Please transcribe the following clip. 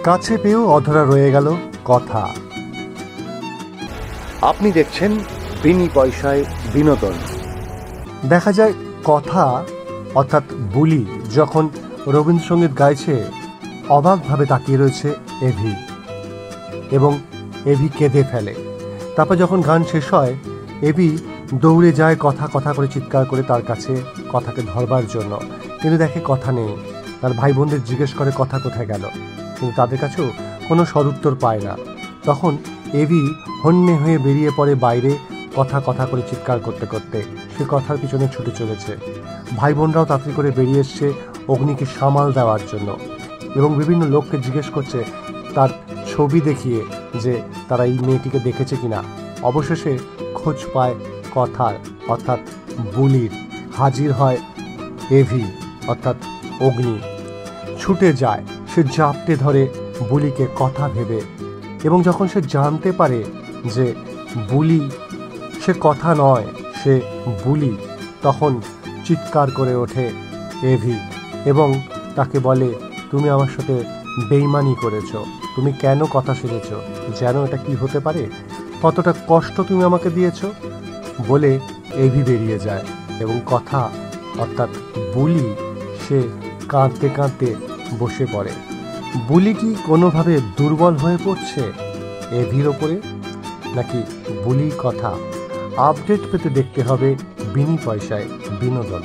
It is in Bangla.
কাছে পেয়েও অধরা রয়ে গেল কথা। আপনি দেখছেন বিনি পয়সায় বিনোদন। দেখা যায় কথা অর্থাৎ বুলি যখন রবীন্দ্রসঙ্গীত গাইছে, অবাকভাবে তাকিয়ে রয়েছে এভি, এবং এভি কেঁদে ফেলে। তারপর যখন গান শেষ হয়, এভি দৌড়ে যায় কথা কথা করে চিৎকার করে তার কাছে কথাকে ধরবার জন্য, কিন্তু দেখে কথা নেই। তার ভাই বোনদের জিজ্ঞেস করে কথা কোথায় গেল, কিন্তু তাদের কাছেও কোনো সদুত্তর পায় না। তখন এভি হন্যে হয়ে বেরিয়ে পড়ে বাইরে, কথা কথা করে চিৎকার করতে করতে সে কথার পিছনে ছুটে চলেছে। ভাই বোনরাও তাড়াতাড়ি করে বেরিয়ে এসছে অগ্নিকে সামাল দেওয়ার জন্য, এবং বিভিন্ন লোককে জিজ্ঞেস করছে তার ছবি দেখিয়ে যে তারা এই মেয়েটিকে দেখেছে কিনা। অবশেষে খোঁজ পায় কথার অর্থাৎ বুলির। হাজির হয় এভি অর্থাৎ অগ্নি, ছুটে যায়, সে জাপটে ধরে বুলিকে কথা ভেবে, এবং যখন সে জানতে পারে যে বুলি সে কথা নয়, সে বুলি, তখন চিৎকার করে ওঠে এভি এবং তাকে বলে, তুমি আমার সাথে বেইমানি করেছো, তুমি কেন কথা শুনেছো, যেন এটা কি হতে পারে, কতটা কষ্ট তুমি আমাকে দিয়েছো বলে এভি বেরিয়ে যায়। এবং কথা অর্থাৎ বুলি সে কাঁদতে কাঁদতে বসে পড়ে। বুলি কি কোনোভাবে দুর্বল হয়ে পড়ছে এভির ওপরে, নাকি বুলি কথা? আপডেট পেতে দেখতে হবে বিনি পয়সায় বিনোদন।